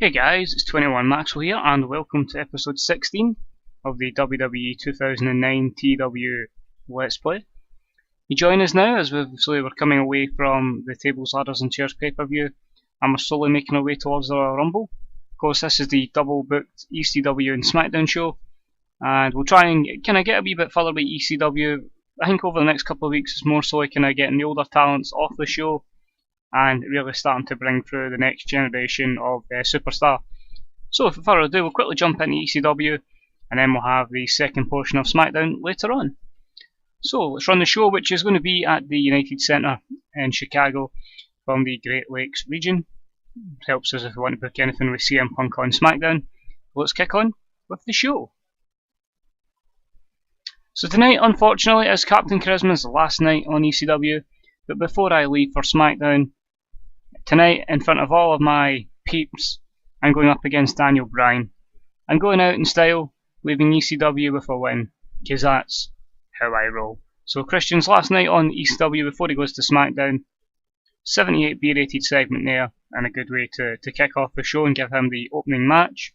Hey guys, it's 21 Maxwell here, and welcome to episode 16 of the WWE 2009 TEW Let's Play. You join us now as we're coming away from the Tables, Ladders and Chairs pay-per-view, and we're slowly making our way towards the Royal Rumble. Of course, this is the double-booked ECW and Smackdown show, and we'll try and kind of get a wee bit further with ECW. I think over the next couple of weeks it's more so kind of getting the older talents off the show and really starting to bring through the next generation of superstar. So without further ado, we'll quickly jump into ECW, and then we'll have the second portion of SmackDown later on. So let's run the show, which is going to be at the United Center in Chicago from the Great Lakes region. It helps us if we want to book anything with CM Punk on SmackDown. Let's kick on with the show. So tonight, unfortunately, is Captain Charisma's last night on ECW, but before I leave for SmackDown, tonight, in front of all of my peeps, I'm going up against Daniel Bryan. I'm going out in style, leaving ECW with a win, because that's how I roll. So Christian's last night on ECW before he goes to SmackDown. 78 B-rated segment there, and a good way to kick off the show and give him the opening match.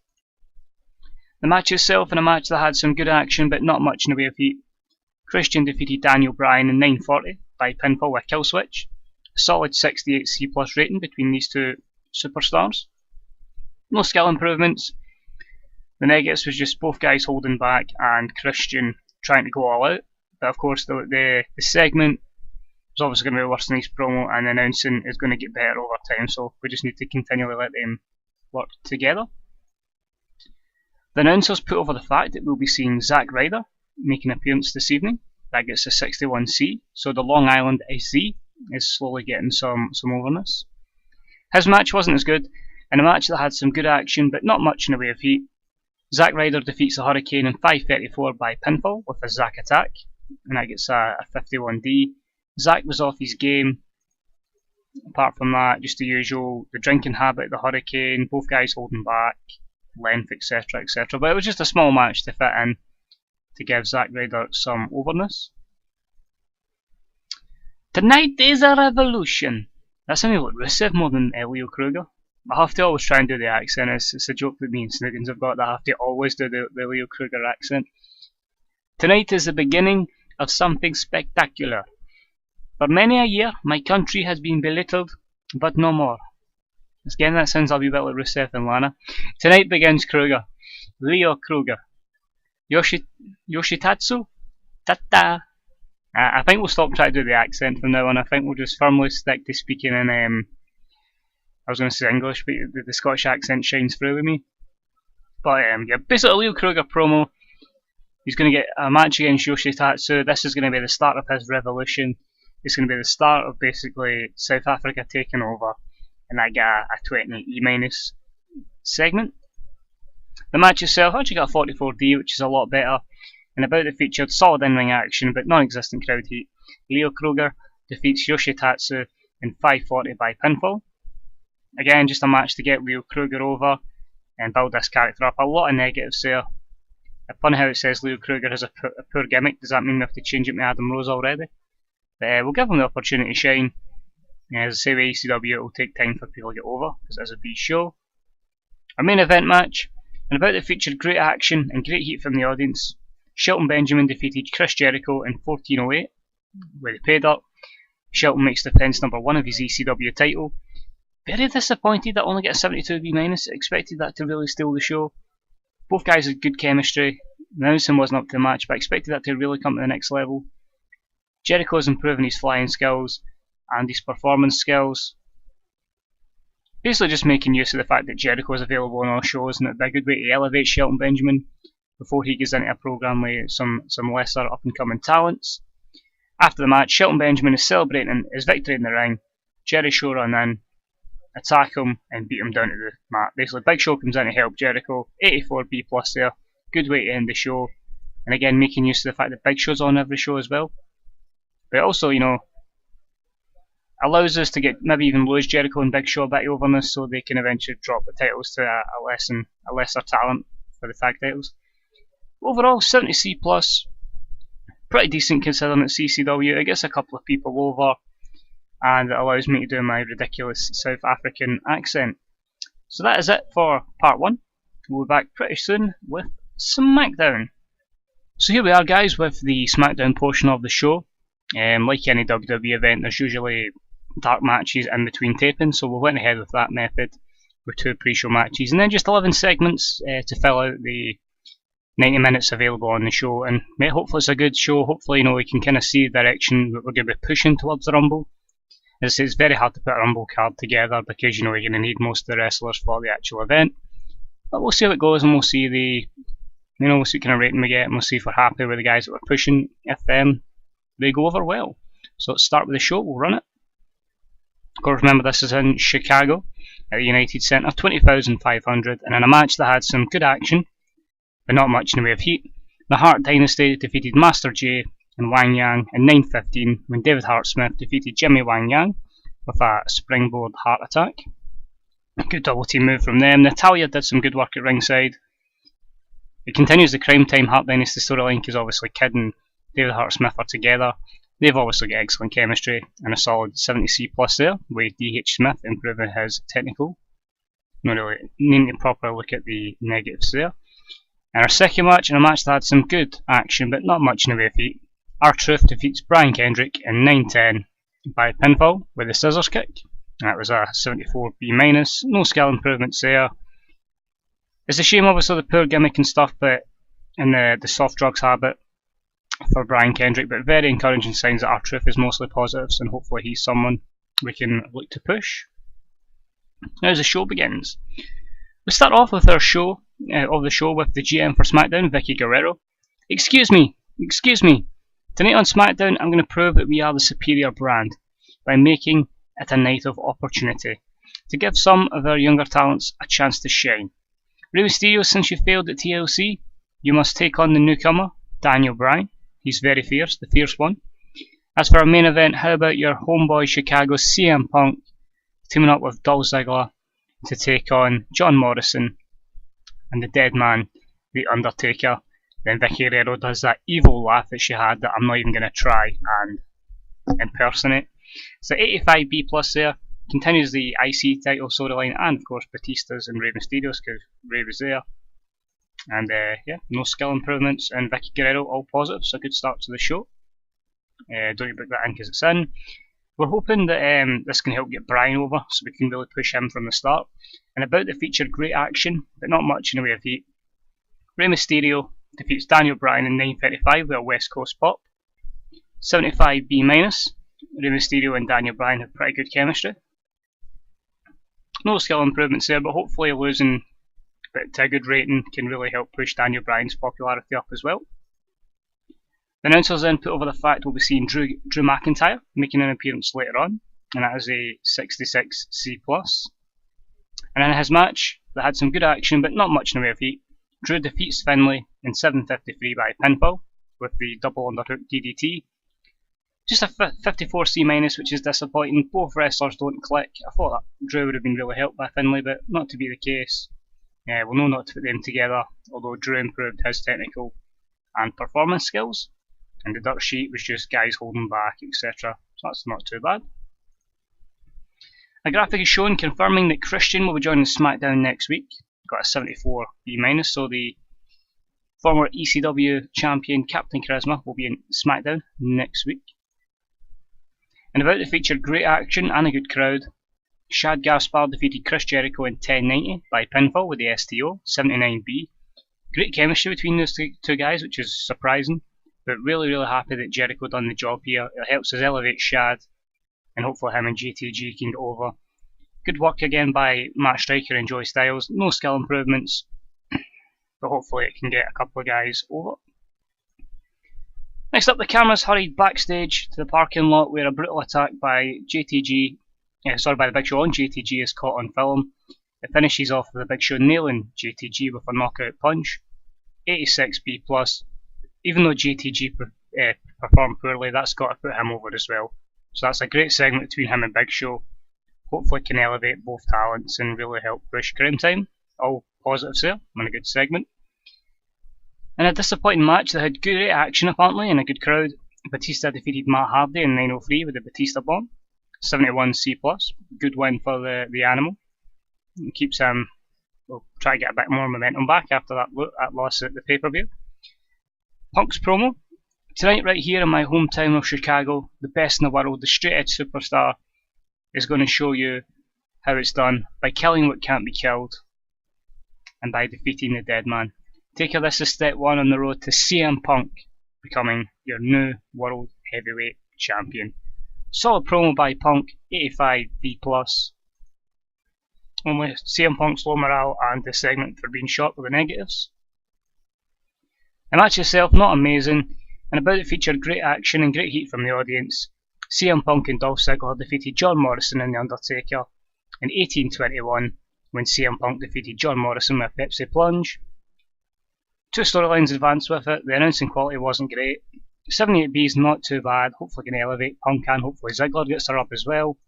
The match itself, in a match that had some good action but not much in the way of heat. Christian defeated Daniel Bryan in 9:40 by pinfall with kill switch. A solid 68 C+ rating between these two superstars. No skill improvements. The negatives was just both guys holding back and Christian trying to go all out. But of course the segment is obviously going to be worse than his promo, and the announcing is going to get better over time, so we just need to continually let them work together. The announcers put over the fact that we'll be seeing Zack Ryder make an appearance this evening. That gets a 61C, so the Long Island SZ is slowly getting some overness. His match wasn't as good. In a match that had some good action but not much in the way of heat, Zack Ryder defeats the Hurricane in 5:34 by pinfall with a Zack attack, and that gets a 51D. Zack was off his game. Apart from that, just the usual, the drinking habit, the Hurricane, both guys holding back, length, etc, etc. But it was just a small match to fit in to give Zack Ryder some overness. Tonight is a revolution. That sounded like Rusev more than Leo Kruger. I have to always try and do the accent. It's a joke that me and Snuggins have got, that I have to always do the Leo Kruger accent. Tonight is the beginning of something spectacular. For many a year, my country has been belittled, but no more. Again, that sounds a wee bit like Rusev and Lana. Tonight begins Kruger. Leo Kruger. Yoshitatsu? Tata. I think we'll stop trying to do the accent from now on. I think we'll just firmly stick to speaking in, I was going to say English, but the Scottish accent shines through with me. But yeah, basically Leo Kruger promo. He's going to get a match against Yoshitatsu. This is going to be the start of his revolution. It's going to be the start of basically South Africa taking over, and I get a 20 E- segment. The match itself actually got a 44D, which is a lot better. And about it featured solid in-ring action but non-existent crowd heat. Leo Kruger defeats Yoshitatsu in 5:40 by pinfall. Again, just a match to get Leo Kruger over and build this character up. A lot of negatives there. It's funny how it says Leo Kruger has a poor gimmick. Does that mean we have to change it to Adam Rose already? But we'll give him the opportunity to shine. As I say with ECW, it will take time for people to get over, because it is a big show. Our main event match, and about it featured great action and great heat from the audience. Shelton Benjamin defeated Chris Jericho in 14:08, where he paid up. Shelton makes defence number 1 of his ECW title. Very disappointed that only got a 72 B-. Expected that to really steal the show. Both guys had good chemistry. The announcing wasn't up to the match, but I expected that to really come to the next level. Jericho's improving his flying skills and his performance skills. Basically just making use of the fact that Jericho is available on all shows, and it'd be a good way to elevate Shelton Benjamin before he goes into a program with some lesser up-and-coming talents. After the match, Shelton Benjamin is celebrating his victory in the ring. Jericho run in, attack him, and beat him down to the mat. Basically, Big Show comes in to help Jericho. 84 B+ there. Good way to end the show. And again, making use of the fact that Big Show's on every show as well. But also, allows us to get maybe even lose Jericho and Big Show a bit of overness, so they can eventually drop the titles to a lesser talent for the tag titles. Overall, 70C+, pretty decent considering it's CCW. It gets a couple of people over, and it allows me to do my ridiculous South African accent. So that is it for part 1. We'll be back pretty soon with Smackdown. So here we are, guys, with the Smackdown portion of the show. Like any WWE event, there's usually dark matches in between taping, so we went ahead with that method with 2 pre-show matches, and then just 11 segments to fill out the 90 minutes available on the show. And hopefully it's a good show. Hopefully, we can kind of see the direction that we're going to be pushing towards the Rumble. As I say, it's very hard to put a Rumble card together because you're going to need most of the wrestlers for the actual event. But we'll see how it goes, and we'll see we'll see what kind of rating we get, and we'll see if we're happy with the guys that we're pushing, if they go over well. So let's start with the show. We'll run it. Of course, remember this is in Chicago at the United Center, 20,500, and in a match that had some good action, but not much in the way of heat. The Hart Dynasty defeated Master J and Wang Yang in 9:15 when David Hart-Smith defeated Jimmy Wang Yang with a springboard heart attack. A good double team move from them. Natalya did some good work at ringside. It continues the Crime Time Hart Dynasty storyline because obviously Kid and David Hart-Smith are together. They've obviously got excellent chemistry and a solid 70C plus there, with DH Smith improving his technical. Not really needing to properly look at the negatives there. And our second match, in a match that had some good action but not much in the way of heat, R-Truth defeats Brian Kendrick in 9:10 by pinfall with a scissors kick. That was a 74B-, no skill improvements there. It's a shame obviously the poor gimmick and stuff, but in the soft drugs habit for Brian Kendrick, but very encouraging signs that R-Truth is mostly positives, and hopefully he's someone we can look to push. Now as the show begins, we start off with our show with the GM for Smackdown, Vicky Guerrero. Excuse me. Tonight on Smackdown, I'm going to prove that we are the superior brand by making it a night of opportunity to give some of our younger talents a chance to shine. Rey Mysterio, since you failed at TLC, you must take on the newcomer, Daniel Bryan. He's very fierce, the fierce one. As for our main event, how about your homeboy Chicago's CM Punk teaming up with Dolph Ziggler to take on John Morrison and the dead man, the Undertaker. Then Vicky Guerrero does that evil laugh that she had that I'm not even going to try and impersonate. So 85B plus there, continues the IC title storyline, and of course Batista's and Rey Mysterio's because Rey was there. And no skill improvements, and Vicky Guerrero all positive, so a good start to the show. Don't book that in because it's in. We're hoping that this can help get Bryan over, so we can really push him from the start. And about the feature, great action, but not much in the way of heat. Rey Mysterio defeats Daniel Bryan in 9:35 with a West Coast pop. 75B-. Rey Mysterio and Daniel Bryan have pretty good chemistry. No skill improvements there, but hopefully losing to a good rating can really help push Daniel Bryan's popularity up as well. The announcers then put over the fact we'll be seeing Drew McIntyre making an appearance later on, and that is a 66C+. And in his match, they had some good action but not much in the way of heat. Drew defeats Finlay in 7:53 by pinfall with the double underhook DDT. Just a 54C-, which is disappointing. Both wrestlers don't click. I thought that Drew would have been really helped by Finlay, but not to be the case. We'll know not to put them together, although Drew improved his technical and performance skills. And the dirt sheet was just guys holding back, etc. So that's not too bad. A graphic is shown confirming that Christian will be joining SmackDown next week. Got a 74B-, so the former ECW champion Captain Charisma will be in SmackDown next week. And about the feature, great action and a good crowd. Shad Gaspard defeated Chris Jericho in 10:90 by pinfall with the STO, 79B. Great chemistry between those two guys, which is surprising, but really happy that Jericho done the job here. It helps us elevate Shad, and hopefully him and JTG can get over. Good work again by Matt Striker and Joey Styles. No skill improvements, but hopefully it can get a couple of guys over. Next up, the cameras hurried backstage to the parking lot where a brutal attack by the Big Show on JTG is caught on film. It finishes off with the Big Show nailing JTG with a knockout punch. 86B+. Even though JTG performed poorly, that's got to put him over as well. So that's a great segment between him and Big Show. Hopefully can elevate both talents and really help push Crime Time. All positives there, and a good segment. In a disappointing match that had great action apparently and a good crowd, Batista defeated Matt Hardy in 9:03 with the Batista Bomb. 71C+, good win for the Animal. It keeps we'll try to get a bit more momentum back after that loss at the pay-per-view. Punk's promo. Tonight, right here in my hometown of Chicago, the best in the world, the straight edge superstar, is going to show you how it's done by killing what can't be killed and by defeating the dead man. Taker, this is step one on the road to CM Punk becoming your new World Heavyweight Champion. Solid promo by Punk, 85B+. Only CM Punk's low morale and the segment for being shot with the negatives. The match itself, not amazing, and about it featured great action and great heat from the audience. CM Punk and Dolph Ziggler defeated John Morrison and The Undertaker in 1821 when CM Punk defeated John Morrison with a Pepsi Plunge. Two storylines advanced with it. The announcing quality wasn't great. 78B is not too bad, hopefully can elevate Punk and hopefully Ziggler gets her up as well.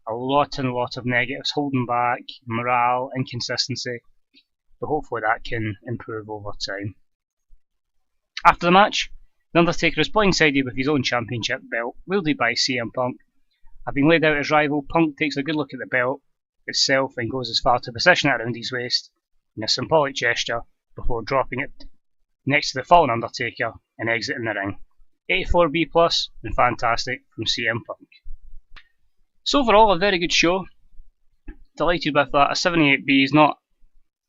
A lot of negatives holding back, morale, inconsistency, but hopefully that can improve over time. After the match, The Undertaker is blindsided with his own championship belt, wielded by CM Punk. Having laid out his rival, Punk takes a good look at the belt itself and goes as far to position it around his waist in a symbolic gesture before dropping it next to the fallen Undertaker and exiting the ring. 84B+ and fantastic from CM Punk. So overall, a very good show. Delighted with that. A 78B is not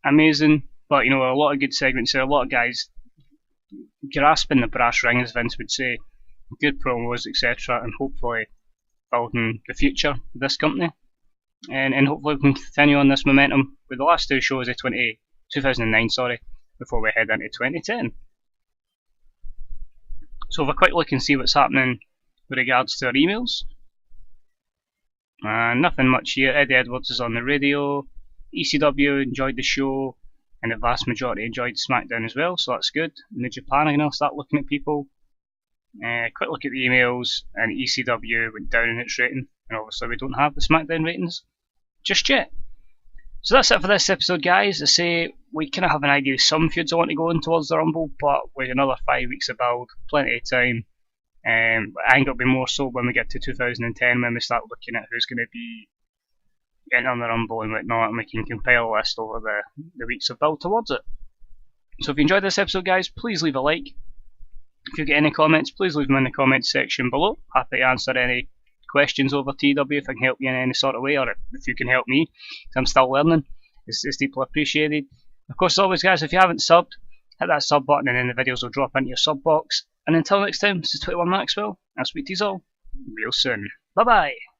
amazing, but you know, a lot of good segments there, a lot of guys grasping the brass ring, as Vince would say, good promos, etc., and hopefully building the future of this company. And hopefully we can continue on this momentum with the last two shows of 2009, before we head into 2010. So have a quick look and see what's happening with regards to our emails. Nothing much here. Eddie Edwards is on the radio. ECW enjoyed the show, and the vast majority enjoyed Smackdown as well, so that's good. New Japan, I'm going to start looking at people. Quick look at the emails, and ECW went down in its rating, and obviously we don't have the Smackdown ratings just yet. So that's it for this episode, guys. I say we kind of have an idea of some feuds I want to go in towards the Rumble, but with another 5 weeks of build, plenty of time. I think it'll be more so when we get to 2010, when we start looking at who's going to be getting on the Rumble and whatnot, and we can compile a list over the weeks of build towards it. So if you enjoyed this episode, guys, please leave a like. If you get any comments, please leave them in the comments section below. Happy to answer any questions over TW if I can help you in any sort of way, or if you can help me, because I'm still learning. It's deeply appreciated. Of course, as always, guys, if you haven't subbed, hit that sub button and then the videos will drop into your sub box. And until next time, this is 21 Maxwell. I'll speak to you all real soon. Bye bye.